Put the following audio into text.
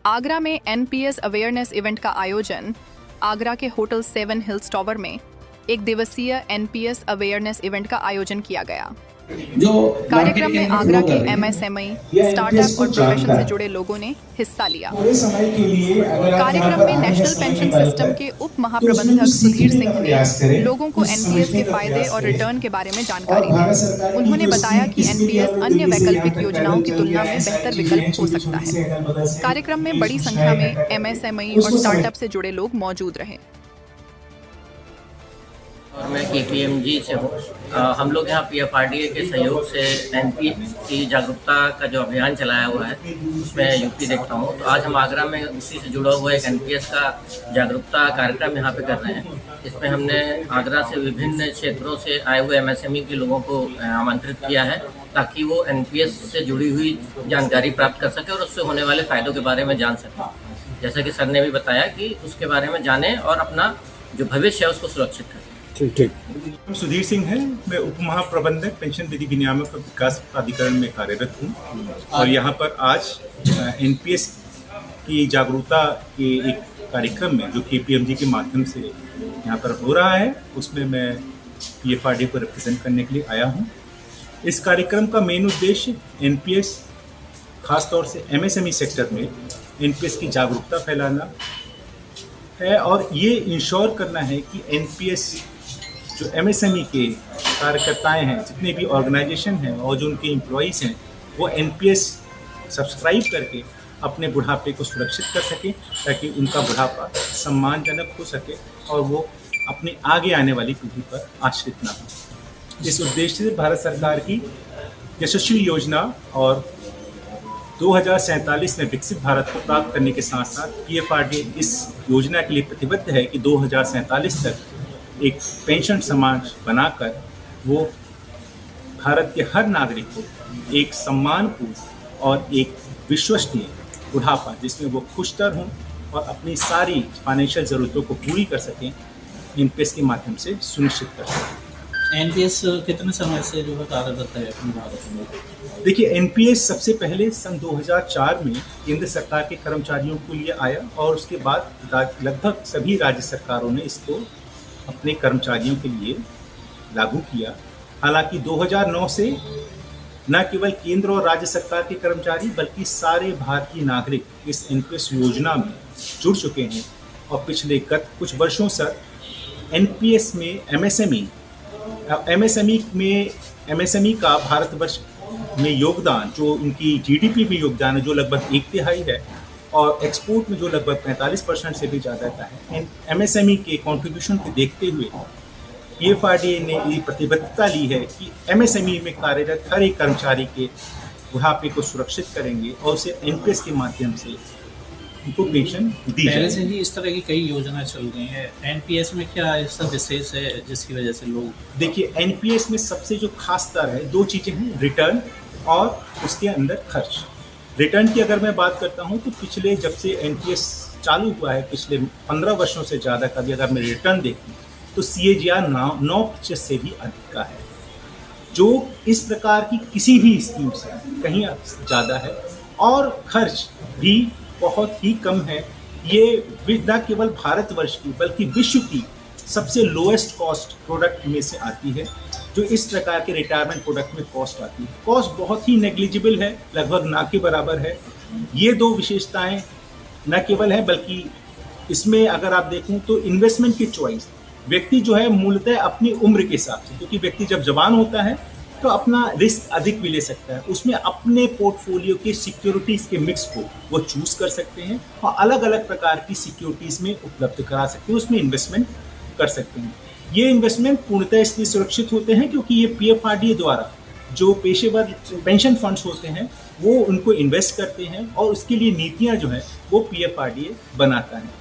आगरा में NPS awareness event का आयोजन आगरा के होटल 7 हिल्स टॉवर में एक दिवसीय एनपीएस अवेयरनेस इवेंट का आयोजन किया गया। कार्यक्रम में आगरा के एमएसएमई, स्टार्टअप और प्रोफेशन से जुड़े लोगों ने हिस्सा लिया। कार्यक्रम में नेशनल पेंशन सिस्टम के उप महाप्रबंधक सुधीर सिंह ने लोगों को एनपीएस के फायदे और रिटर्न के बारे में जानकारी दी। उन्होंने बताया कि एनपीएस अन्य वैकल्पिक योजनाओं की तुलना में बेहतर विकल्प हो सकता है। कार्यक्रम में बड़ी संख्या में एमएसएमई और स्टार्टअप से जुड़े लोग मौजूद रहे। और मैं केपीएमजी से हूँ। हम लोग यहाँ पीएफआरडीए के सहयोग से एनपीएस की जागरूकता का जो अभियान चलाया हुआ है उसमें यूपी देखता हूँ। तो आज हम आगरा में उसी से जुड़ा हुआ एक एनपीएस का जागरूकता कार्यक्रम यहाँ पे कर रहे हैं। इसमें हमने आगरा से विभिन्न क्षेत्रों से आए हुए एमएसएमई के लोगों को आमंत्रित किया है ताकि वो एनपीएस से जुड़ी हुई जानकारी प्राप्त कर सके और उससे होने वाले फ़ायदों के बारे में जान सकें। जैसा कि सर ने भी बताया कि उसके बारे में जानें और अपना जो भविष्य है उसको सुरक्षित करें। ठीक। सुधीर सिंह है, मैं उप महाप्रबंधक पेंशन विधि विनियामक और विकास प्राधिकरण में कार्यरत हूँ और यहाँ पर आज एनपीएस की जागरूकता के एक कार्यक्रम में जो केपीएमजी के माध्यम से यहाँ पर हो रहा है उसमें मैं पीएफआरडी को रिप्रेजेंट करने के लिए आया हूँ। इस कार्यक्रम का मेन उद्देश्य एनपीएस खासतौर से एमएसएमई सेक्टर में एनपीएस की जागरूकता फैलाना है और ये इंश्योर करना है कि एनपीएस जो एमएसएमई के कार्यकर्ताएं हैं, जितने भी ऑर्गेनाइजेशन हैं और जो उनके एम्प्लॉयज़ हैं, वो एनपीएस सब्सक्राइब करके अपने बुढ़ापे को सुरक्षित कर सकें ताकि उनका बुढ़ापा सम्मानजनक हो सके और वो अपनी आगे आने वाली पीढ़ी पर आश्रित ना हो। इस उद्देश्य से भारत सरकार की यशस्वी योजना और 2047 में विकसित भारत को प्राप्त करने के साथ साथ पीएफआरडी इस योजना के लिए प्रतिबद्ध है कि 2047 तक एक पेंशन समाज बनाकर वो भारत के हर नागरिक को एक सम्मानपूर्ण और एक विश्वसनीय बुढ़ापा जिसमें वो खुशतर हों और अपनी सारी फाइनेंशियल ज़रूरतों को पूरी कर सकें एनपीएस के माध्यम से सुनिश्चित कर सकें। एनपीएस कितने समय से जो है कार्यरत है अपने भारत में? देखिए, एनपीएस सबसे पहले सन 2004 में केंद्र सरकार के कर्मचारियों के लिए आया और उसके बाद लगभग सभी राज्य सरकारों ने इसको अपने कर्मचारियों के लिए लागू किया। हालांकि 2009 से न केवल केंद्र और राज्य सरकार के कर्मचारी बल्कि सारे भारतीय नागरिक इस एनपीएस योजना में जुड़ चुके हैं और पिछले कुछ वर्षों से एनपीएस में एमएसएमई का भारतवर्ष में योगदान जो उनकी जीडीपी में योगदान है जो लगभग 1/3 है और एक्सपोर्ट में जो लगभग 45% से भी ज़्यादा का है। एमएसएमई के कंट्रीब्यूशन को देखते हुए पीएफआरडी ने ये प्रतिबद्धता ली है कि एमएसएमई में कार्यरत हर एक कर्मचारी के बुढ़ापे को सुरक्षित करेंगे और उसे एनपीएस के माध्यम से उनको पेंशन दी पहले से ही इस तरह की कई योजनाएं चल रही हैं। एनपीएस में क्या ऐसा विशेष है जिसकी वजह से लोग? देखिए, एनपीएस में सबसे जो खास तर है दो चीज़ें हैं, रिटर्न और उसके अंदर खर्च। रिटर्न की अगर मैं बात करता हूं तो पिछले जब से एनपीएस चालू हुआ है पिछले 15 वर्षों से ज़्यादा का भी अगर मैं रिटर्न देखूं तो CAGR 9% से भी अधिक का है जो इस प्रकार की किसी भी स्कीम से कहीं ज़्यादा है और खर्च भी बहुत ही कम है। ये न केवल भारतवर्ष की बल्कि विश्व की सबसे लोएस्ट कॉस्ट प्रोडक्ट में से आती है जो इस प्रकार के रिटायरमेंट प्रोडक्ट में कॉस्ट आती है। कॉस्ट बहुत ही नेग्लिजिबल है, लगभग ना के बराबर है। ये दो विशेषताएं न केवल है बल्कि इसमें अगर आप देखें तो इन्वेस्टमेंट की चॉइस व्यक्ति जो है मूलतः अपनी उम्र के हिसाब से, क्योंकि व्यक्ति जब जवान होता है तो अपना रिस्क अधिक भी ले सकता है, उसमें अपने पोर्टफोलियो के सिक्योरिटीज़ के मिक्स को वो चूज़ कर सकते हैं और अलग अलग प्रकार की सिक्योरिटीज़ में उपलब्ध करा सकते हैं, उसमें इन्वेस्टमेंट कर सकते हैं। ये इन्वेस्टमेंट पूर्णतः इसलिए सुरक्षित होते हैं क्योंकि ये पीएफआरडी द्वारा जो पेशेवर पेंशन फंड्स होते हैं वो उनको इन्वेस्ट करते हैं और उसके लिए नीतियाँ जो है वो पीएफआरडी बनाता है।